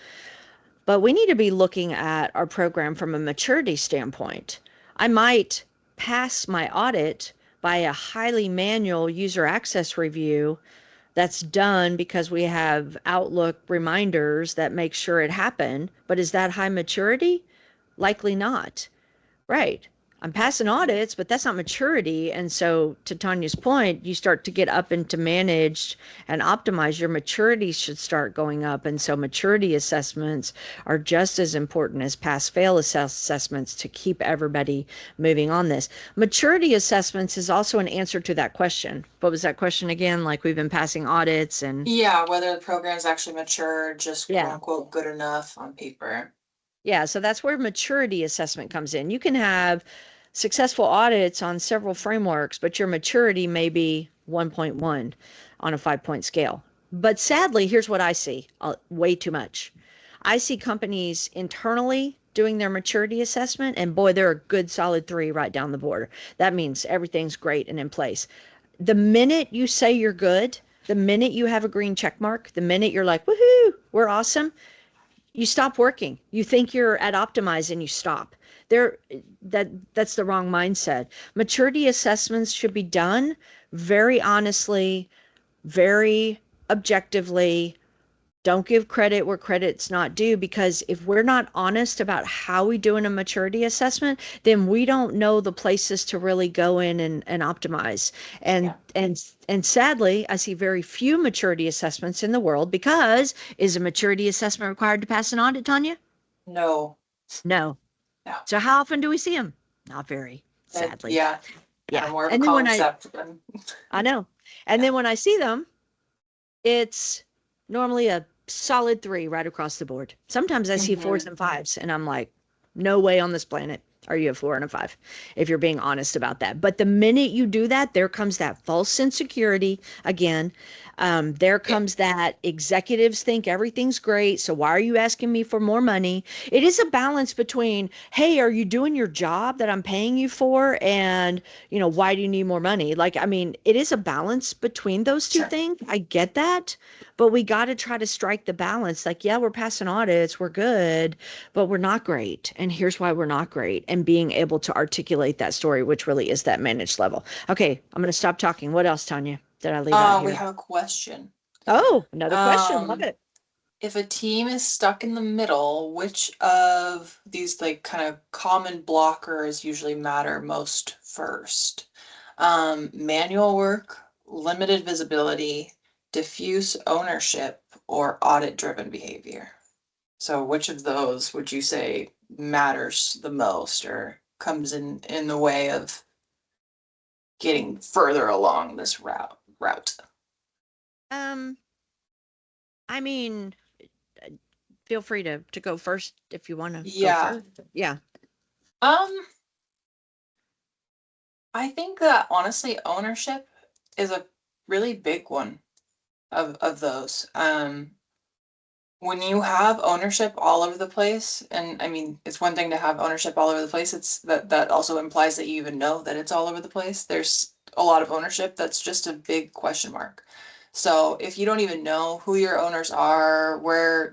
but we need to be looking at our program from a maturity standpoint. I might pass my audit by a highly manual user access review that's done because we have Outlook reminders that make sure it happened, but is that high maturity? Likely not. Right. I'm passing audits, but that's not maturity. And so, to Tanya's point, you start to get up into managed and optimize. Your maturity should start going up. And so, maturity assessments are just as important as pass fail assessments to keep everybody moving on this. Maturity assessments is also an answer to that question. What was that question again? Like, we've been passing audits and. Yeah, whether the program's actually mature, just quote Yeah. unquote good enough on paper. Yeah, so that's where maturity assessment comes in. You can have successful audits on several frameworks, but your maturity may be 1.1 on a 5-point scale. But sadly, here's what I see way too much. I see companies internally doing their maturity assessment, and boy, they're a good solid 3 right down the border. That means everything's great and in place. The minute you say you're good, the minute you have a green check mark, the minute you're like, woohoo, we're awesome, you stop working. You think you're at optimize and you stop. That's the wrong mindset. Maturity assessments should be done very honestly, very objectively. Don't give credit where credit's not due, because if we're not honest about how we do in a maturity assessment, then we don't know the places to really go in and optimize. And Yeah. and sadly, I see very few maturity assessments in the world, because is a maturity assessment required to pass an audit, Tanya? No. No. No. So how often do we see them? Not very, sadly. Yeah. Kind Yeah. of more of a And then concept than. I know. And then when I see them, it's normally a solid 3 right across the board. Sometimes I see 4s and 5s, and I'm like, No way on this planet are you a 4 and a 5 if you're being honest about that. But the minute you do that, there comes that false insecurity again. There Yeah. comes that executives think everything's great. So why are you asking me for more money? It is a balance between, hey, are you doing your job that I'm paying you for? And, why do you need more money? Like, I mean, it is a balance between those two Sure. things. I get that. But we got to try to strike the balance. Like, yeah, we're passing audits, we're good, but we're not great. And here's why we're not great. And being able to articulate that story, which really is that managed level. Okay, I'm going to stop talking. What else, Tanya, did I leave out We here? have a question. Oh, another question. Love Um, it. if a team is stuck in the middle, which of these like kind of common blockers usually matter most first? Manual work, limited visibility, diffuse ownership, or audit-driven behavior. So which of those would you say matters the most or comes in the way of getting further along this route? Um, I mean, feel free to go first if you want to go Yeah. first. Yeah. Um, I think that honestly ownership is a really big one of those. When you have ownership all over the place, and I mean, it's one thing to have ownership all over the place, it's that also implies that you even know that it's all over the place. There's a lot of ownership that's just a big question mark. So if you don't even know who your owners are, where,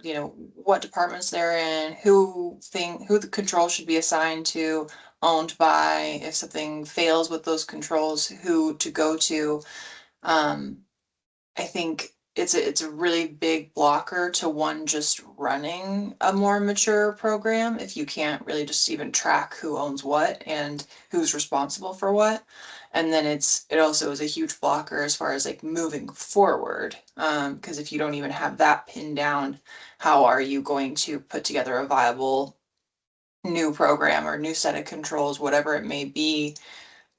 what departments they're in, who the control should be assigned to, owned by, if something fails with those controls, who to go to, um, I think it's a really big blocker to one just running a more mature program if you can't really just even track who owns what and who's responsible for what. And then it also is a huge blocker as far as like moving forward. Because if you don't even have that pinned down, how are you going to put together a viable new program or new set of controls, whatever it may be,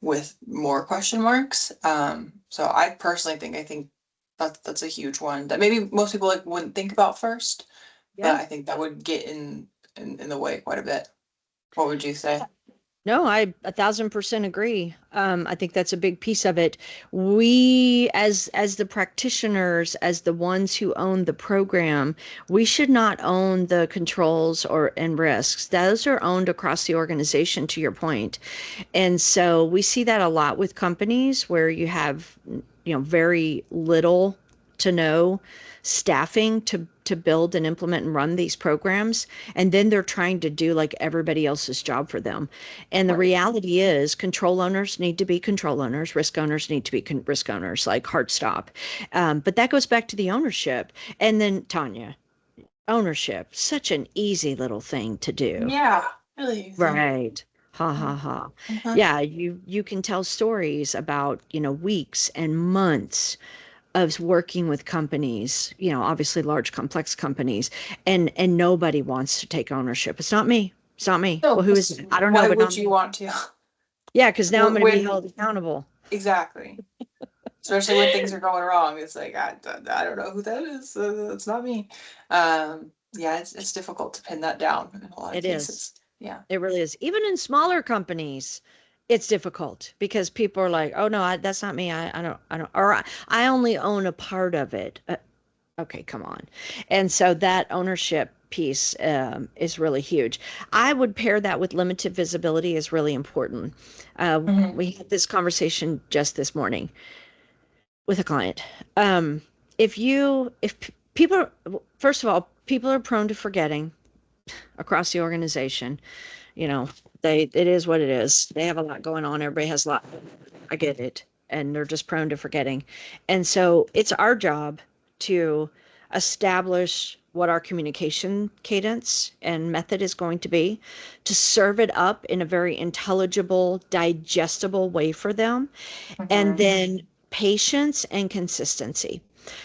with more question marks. So I personally think that's a huge one that maybe most people like wouldn't think about first, but Yeah. I think that would get in the way quite a bit. What would you say? No, I 1,000% agree. I think that's a big piece of it. We, as the practitioners, as the ones who own the program, we should not own the controls or and risks. Those are owned across the organization, to your point. And so we see that a lot with companies where you have, very little to no staffing to build and implement and run these programs, and then they're trying to do like everybody else's job for them. And the Right. reality is control owners need to be control owners, risk owners need to be risk owners, like hard stop. But that goes back to the ownership. And then Tanya, ownership, such an easy little thing to do. Yeah, really easy. Right. Ha ha Mhm. ha. Mhm. Yeah, you can tell stories about, weeks and months of working with companies, obviously large complex companies, and nobody wants to take ownership. It's not me. It's not me. No, Well, who is 'cause it? I don't know, why but not would you me. want to? Yeah, because now I'm going to be When held accountable. exactly, especially when things are going wrong, it's like I don't know who that is. It's not me. Yeah, it's difficult to pin that down in a lot of It is. cases. Yeah. It really is. Even in smaller companies, it's difficult because people are like, "Oh no, that's not me. I don't, or I only own a part of it." Okay, come on. And so that ownership piece is really huge. I would pair that with limited visibility is really important. Mhm. We had this conversation just this morning with a client. Um, if people, first of all, people are prone to forgetting across the organization. You know, it is what it is. They have a lot going on. Everybody has a lot. I get it. And they're just prone to forgetting. And so it's our job to establish what our communication cadence and method is going to be, to serve it up in a very intelligible, digestible way for them, and Mhm. then patience and consistency,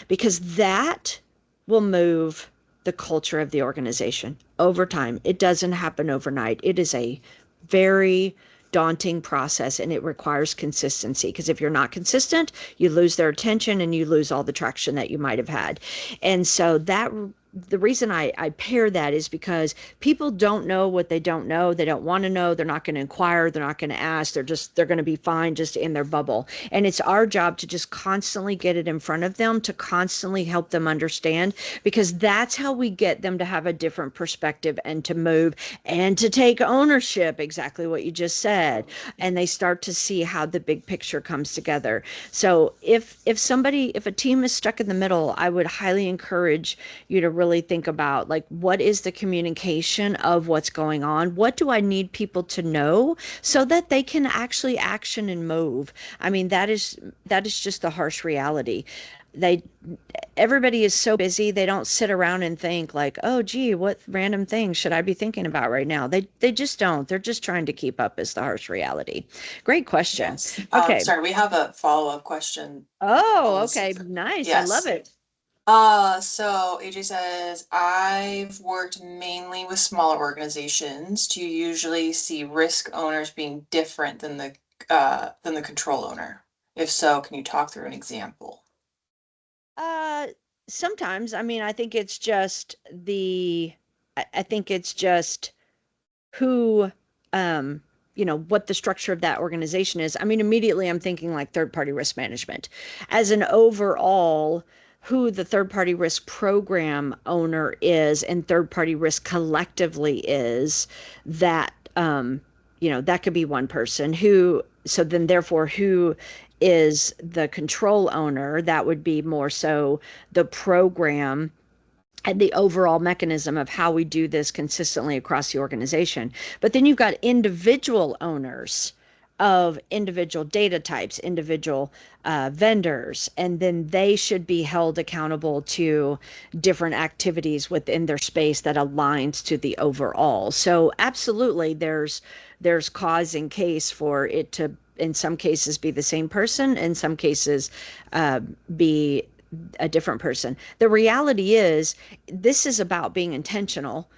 because that will move the culture of the organization over time. It doesn't happen overnight. It is a very daunting process and it requires consistency, because if you're not consistent, you lose their attention and you lose all the traction that you might have had. And so the reason I pair that is because people don't know what they don't know. They don't want to know. They're not going to inquire. They're not going to ask. They're going to be fine just in their bubble. And it's our job to just constantly get it in front of them, to constantly help them understand, because that's how we get them to have a different perspective and to move and to take ownership, exactly what you just said. And they start to see how the big picture comes together. So if a team is stuck in the middle, I would highly encourage you to really think about, like, what is the communication of what's going on? What do I need people to know so that they can actually action and move? I mean, that is just the harsh reality. They Everybody is so busy, they don't sit around and think like, oh gee, what random things should I be thinking about right now? They just don't. They're just trying to keep up, is the harsh reality. Great question. Yes. Okay. Sorry, we have a follow-up question. Oh, Almost. okay. Nice. I love Yes. it. So AJ says, I've worked mainly with smaller organizations. Do you usually see risk owners being different than the control owner? If so, can you talk through an example? Uh, Sometimes, I mean, I think it's just who, um, what the structure of that organization is. I mean, immediately I'm thinking like third party risk management. As an overall, who the third party risk program owner is and third party risk collectively is, that, that could be one person who, so then therefore, who is the control owner? That would be more so the program and the overall mechanism of how we do this consistently across the organization. But then you've got individual owners of individual data types, individual vendors, and then they should be held accountable to different activities within their space that aligns to the overall. So absolutely, there's cause and case for it to, in some cases, be the same person, in some cases, uh, be a different person. The reality is, this is about being intentional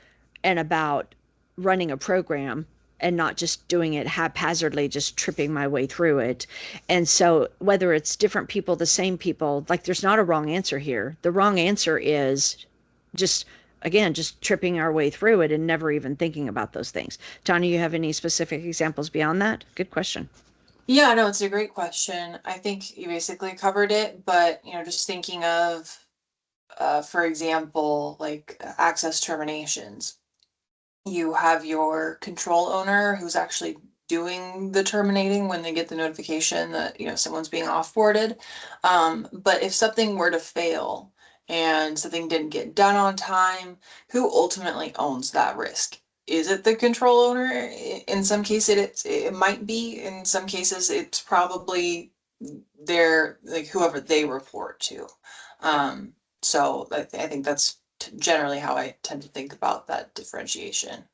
and about running a program and not just doing it haphazardly, just tripping my way through it. And so, whether it's different people, the same people, like, there's not a wrong answer here. The wrong answer is just, again, just tripping our way through it and never even thinking about those things. Tanya, you have any specific examples beyond that? Good question. Yeah, no, it's a great question. I think you basically covered it, but just thinking of, for example, like access terminations. You have your control owner who's actually doing the terminating when they get the notification that someone's being offboarded. But if something were to fail and something didn't get done on time, who ultimately owns that risk? Is it the control owner? In some cases, it might be. In some cases, it's probably their, like, whoever they report to. So I think that's generally how I tend to think about that differentiation.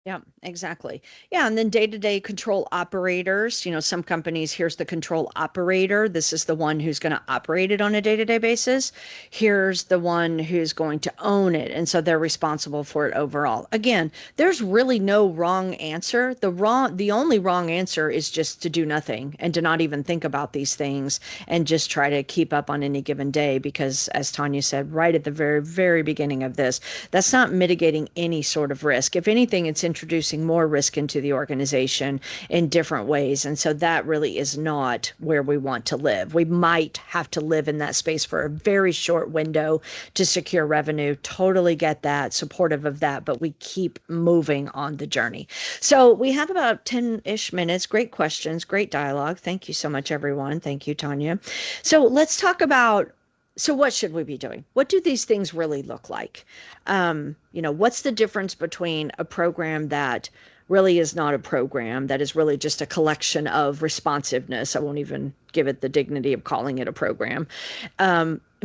Yeah, exactly. Yeah, and then day-to-day control operators, some companies, here's the control operator. This is the one who's going to operate it on a day-to-day basis. Here's the one who's going to own it, and so they're responsible for it overall. Again, there's really no wrong answer. The only wrong answer is just to do nothing and to not even think about these things and just try to keep up on any given day, because as Tanya said right at the very, very beginning of this, that's not mitigating any sort of risk. If anything, it's introducing more risk into the organization in different ways. And so that really is not where we want to live. We might have to live in that space for a very short window to secure revenue. Totally get that, supportive of that, but we keep moving on the journey. So we have about 10-ish minutes. Great questions, great dialogue. Thank you so much, everyone. Thank you, Tanya. So let's talk about, so what should we be doing? What do these things really look like? What's the difference between a program that really is not a program, that is really just a collection of responsiveness? I won't even give it the dignity of calling it a program.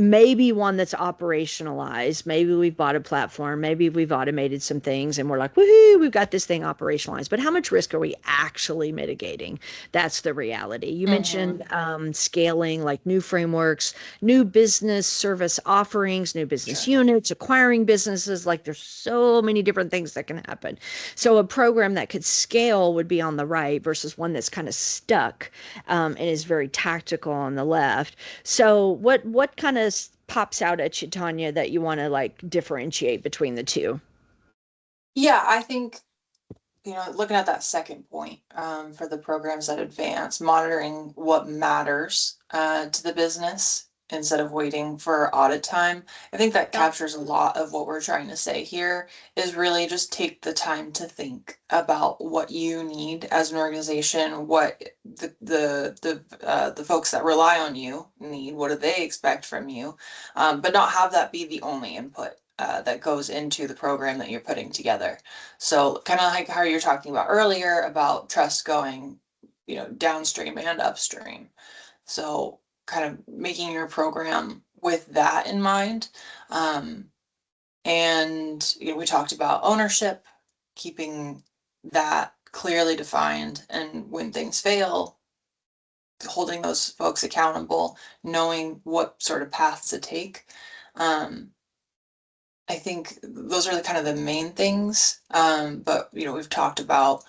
Maybe one that's operationalized. Maybe we've bought a platform, maybe we've automated some things and we're like, woohoo, we've got this thing operationalized. But how much risk are we actually mitigating? That's the reality. You mentioned scaling, like new frameworks, new business service offerings, new business Sure. units, acquiring businesses. Like, there's so many different things that can happen. So a program that could scale would be on the right versus one that's kind of stuck, and is very tactical on the left. So what kind of pops out at you, Tanya, that you want to like differentiate between the two? Yeah, I think, looking at that second point, for the programs that advance, monitoring what matters to the business instead of waiting for audit time. I think that Yep. captures a lot of what we're trying to say here is really just take the time to think about what you need as an organization, what the folks that rely on you need, what do they expect from you, but not have that be the only input that goes into the program that you're putting together. So kind of like how you're talking about earlier about trust going, downstream and upstream. So kind of making your program with that in mind. Um, and we talked about ownership, keeping that clearly defined, and when things fail, holding those folks accountable, knowing what sort of paths to take. Um, I think those are the kind of the main things. But we've talked about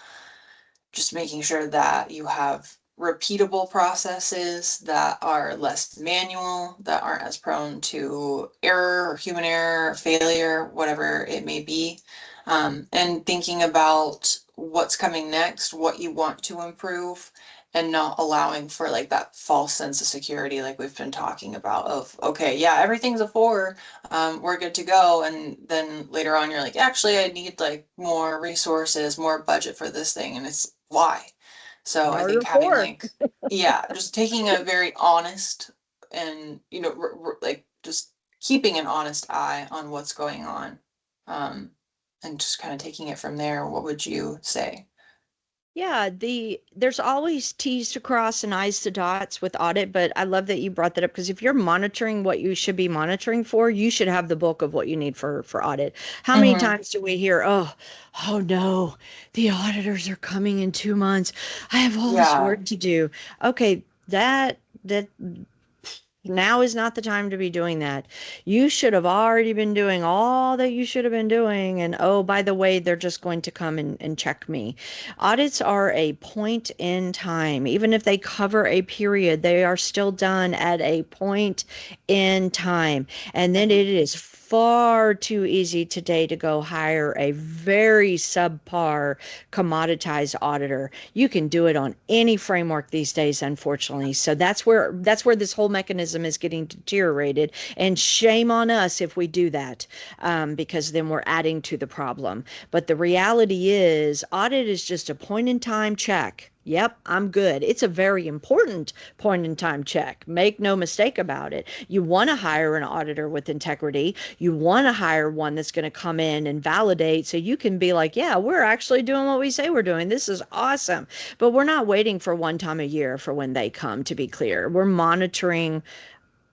just making sure that you have repeatable processes that are less manual, that aren't as prone to error or human error, or failure, whatever it may be. And thinking about what's coming next, what you want to improve, and not allowing for like that false sense of security, like we've been talking about, of okay, yeah, everything's a four, we're good to go. And then later on, you're like, actually, I need like more resources, more budget for this thing. And it's why. So I Never think having before. like, yeah, just taking a very honest and, like just keeping an honest eye on what's going on. Um, and just kind of taking it from there. What would you say? Yeah, there's always T's to cross and I's to dots with audit, but I love that you brought that up because if you're monitoring what you should be monitoring for, you should have the bulk of what you need for audit. How many Mm-hmm. times do we hear, oh no, the auditors are coming in 2 months. I have all this Yeah. work to do. Okay, that now is not the time to be doing that. You should have already been doing all that you should have been doing. And oh, by the way, they're just going to come and check me. Audits are a point in time. Even if they cover a period, they are still done at a point in time. And then Mm-hmm. it is far too easy today to go hire a very subpar commoditized auditor. You can do it on any framework these days, unfortunately. So that's where this whole mechanism is getting deteriorated. And shame on us if we do that, because then we're adding to the problem. But the reality is, audit is just a point in time check. Yep, I'm good. It's a very important point in time check. Make no mistake about it. You want to hire an auditor with integrity. You want to hire one that's going to come in and validate so you can be like, yeah, we're actually doing what we say we're doing. This is awesome. But we're not waiting for one time a year for when they come, to be clear. We're monitoring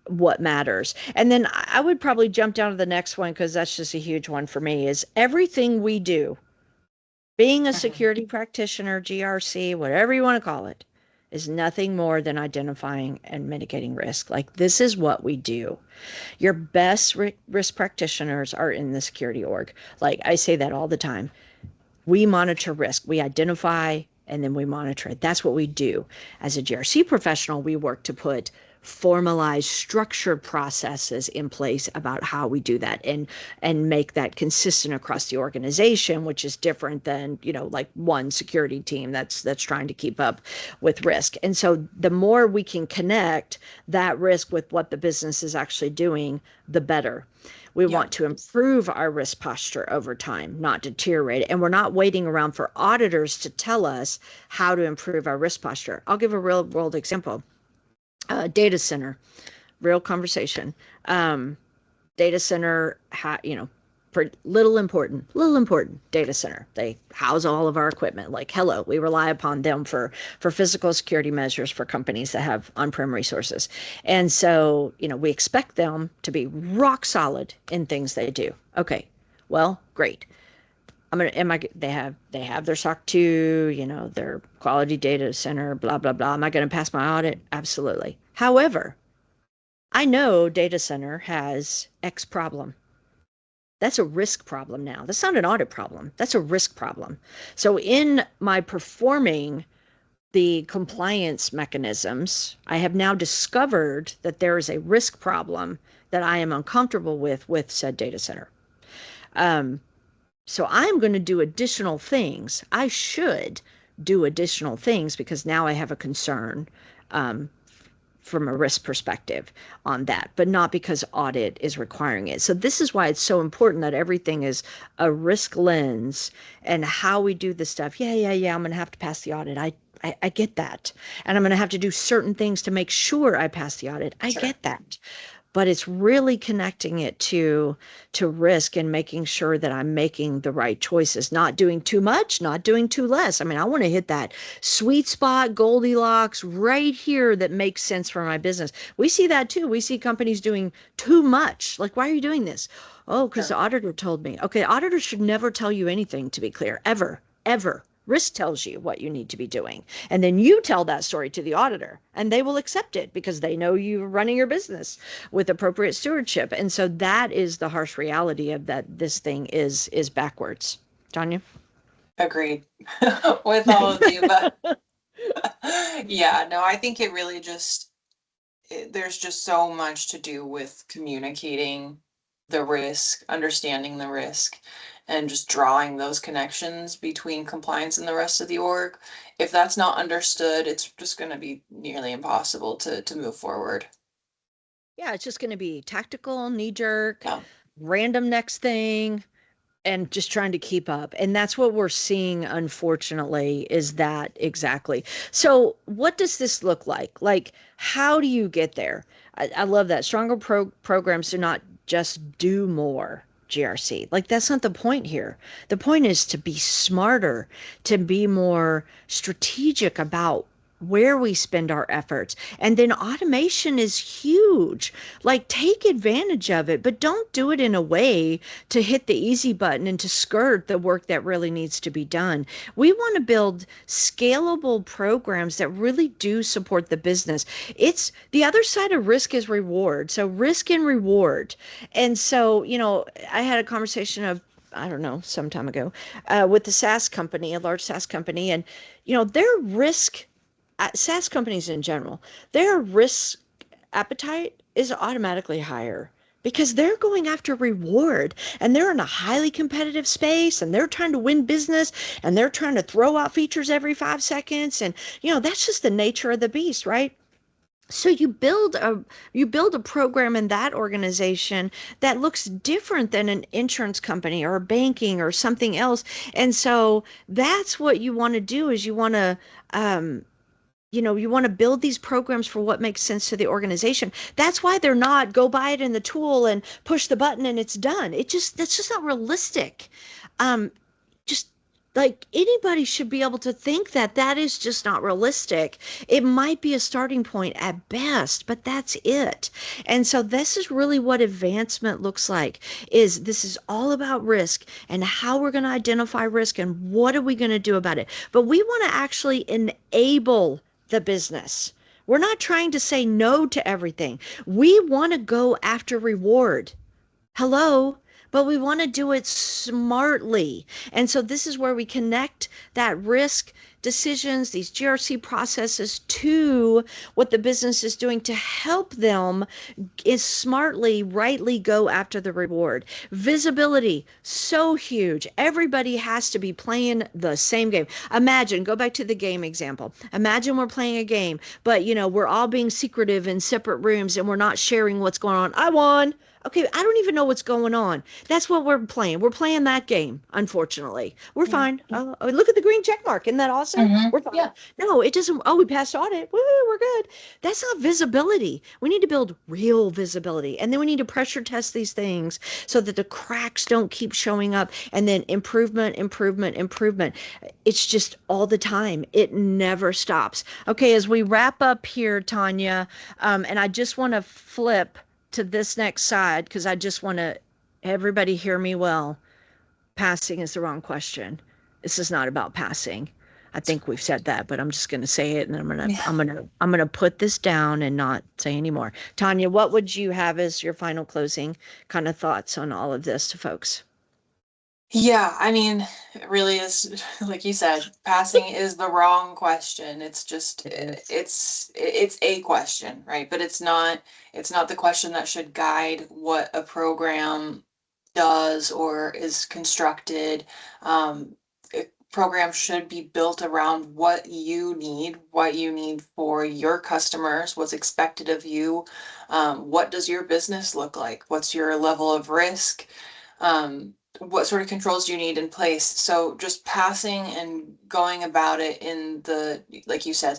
what matters. And then I would probably jump down to the next one because that's just a huge one for me is everything we do, being a Mm-hmm. security practitioner, GRC, whatever you want to call it, is nothing more than identifying and mitigating risk. Like this is what we do. Your best risk practitioners are in the security org. Like I say that all the time. We monitor risk. We identify and then we monitor it. That's what we do. As a GRC professional, we work to put formalized structured processes in place about how we do that and make that consistent across the organization, which is different than like one security team that's trying to keep up with risk. And so the more we can connect that risk with what the business is actually doing, the better. We Yeah. want to improve our risk posture over time, not deteriorate it. And we're not waiting around for auditors to tell us how to improve our risk posture. I'll give a real world example. Data center, real conversation. Um, Data center, for little important data center. They house all of our equipment. Like, hello, we rely upon them for physical security measures for companies that have on-prem resources. And so, we expect them to be rock solid in things they do. Okay, well, great. They have their SOC 2, their quality data center, blah, blah, blah. Am I going to pass my audit? Absolutely. However, I know data center has X problem. That's a risk problem now. That's not an audit problem. That's a risk problem. So in my performing the compliance mechanisms, I have now discovered that there is a risk problem that I am uncomfortable with said data center. So I'm going to do additional things. I should do additional things because now I have a concern from a risk perspective on that, but not because audit is requiring it. So this is why it's so important that everything is a risk lens and how we do this stuff. Yeah, I'm going to have to pass the audit. I get that. And I'm going to have to do certain things to make sure I pass the audit. I get that. But it's really connecting it to risk and making sure that I'm making the right choices, not doing too much, not doing too less. I mean, I want to hit that sweet spot, Goldilocks right here that makes sense for my business. We see that too. We see companies doing too much. Like, why are you doing this? Oh, because the auditor told me. Okay, auditors should never tell you anything, to be clear, ever, ever. Risk tells you what you need to be doing. And then you tell that story to the auditor and they will accept it because they know you're running your business with appropriate stewardship. And so that is the harsh reality of that this thing is backwards. Tanya? Agreed with all of you, but yeah, no, I think it really there's just so much to do with communicating the risk, understanding the risk, and just drawing those connections between compliance and the rest of the org. If that's not understood, it's just going to be nearly impossible to move forward. Yeah, it's just going to be tactical, knee jerk, Yeah. random next thing, and just trying to keep up. And that's what we're seeing, unfortunately, is that exactly. So what does this look like? Like, how do you get there? I love that. Stronger programs do not just do more. GRC. Like, that's not the point here. The point is to be smarter, to be more strategic about where we spend our efforts. And then automation is huge. Like, take advantage of it, but don't do it in a way to hit the easy button and to skirt the work that really needs to be done. We want to build scalable programs that really do support the business. It's the other side of risk is reward. So risk and reward. And so, I had a conversation of, I don't know, some time ago, with the SaaS company, a large SaaS company, and their risk, SaaS companies in general, their risk appetite is automatically higher because they're going after reward and they're in a highly competitive space and they're trying to win business and they're trying to throw out features every 5 seconds. And, that's just the nature of the beast, right? So you build a program in that organization that looks different than an insurance company or banking or something else. And so that's what you want to do is um, you want to build these programs for what makes sense to the organization. That's why they're not go buy it in the tool and push the button and it's done. That's just not realistic. Just like anybody should be able to think that is just not realistic. It might be a starting point at best, but that's it. And so this is really what advancement looks like. This is all about risk and how we're going to identify risk and what are we going to do about it. But we want to actually enable the business. We're not trying to say no to everything. We want to go after reward. Hello, but we want to do it smartly. And so this is where we connect that risk decisions, these GRC processes to what the business is doing to help them is smartly, rightly go after the reward. Visibility, so huge. Everybody has to be playing the same game. Imagine, go back to the game example. Imagine we're playing a game, but we're all being secretive in separate rooms and we're not sharing what's going on. I won. Okay, I don't even know what's going on. That's what we're playing. We're playing that game, unfortunately. We're fine. Look at the green check mark. Isn't that awesome? We're fine. Yeah. No, it doesn't. Oh, we passed audit. Woo, we're good. That's not visibility. We need to build real visibility. And then we need to pressure test these things so that the cracks don't keep showing up. And then improvement, improvement, improvement. It's just all the time. It never stops. Okay, as we wrap up here, Tanya, and I just want to flip to this next side because I just want to everybody hear me well. Passing is the wrong question. This is not about passing. I think we've said that, but I'm just going to say it, and I'm gonna put this down and not say anymore. Tanya, what would you have as your final closing kind of thoughts on all of this to folks? Yeah, I mean, it really is, like you said, passing is the wrong question. It's just It is. it's a question, right? But it's not the question that should guide what a program does or is constructed. A program should be built around what you need for your customers, what's expected of you. What does your business look like? What's your level of risk? What sort of controls do you need in place? So just passing and going about it in the, like you said,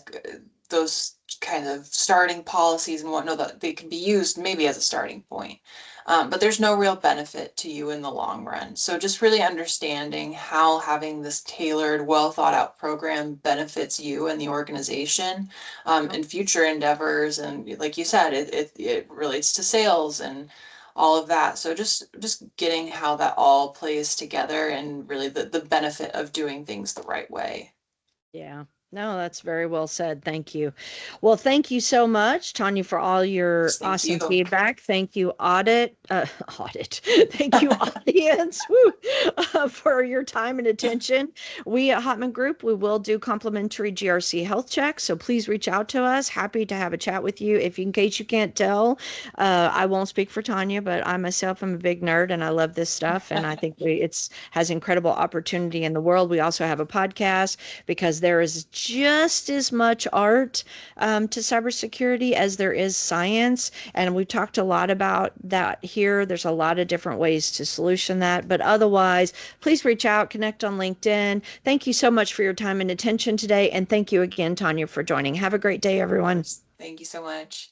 those kind of starting policies and whatnot, that they can be used maybe as a starting point. But there's no real benefit to you in the long run. So just really understanding how having this tailored, well thought out program benefits you and the organization, Yep. and future endeavors. And like you said, it relates to sales and all of that. So just getting how that all plays together and really the benefit of doing things the right way. Yeah. No, that's very well said. Thank you. Well, thank you so much, Tanya, for all your Thank awesome you. feedback. Thank you, audit. Thank you, audience, woo, for your time and attention. We at Hotman Group, we will do complimentary GRC health checks. So please reach out to us. Happy to have a chat with you. If in case you can't tell, I won't speak for Tanya, but I myself am a big nerd and I love this stuff. And I think it's has incredible opportunity in the world. We also have a podcast because there is just as much art to cybersecurity as there is science. And we've talked a lot about that here. There's a lot of different ways to solution that. But otherwise, please reach out, connect on LinkedIn. Thank you so much for your time and attention today. And thank you again, Tanya, for joining. Have a great day, Of everyone. course. Thank you so much.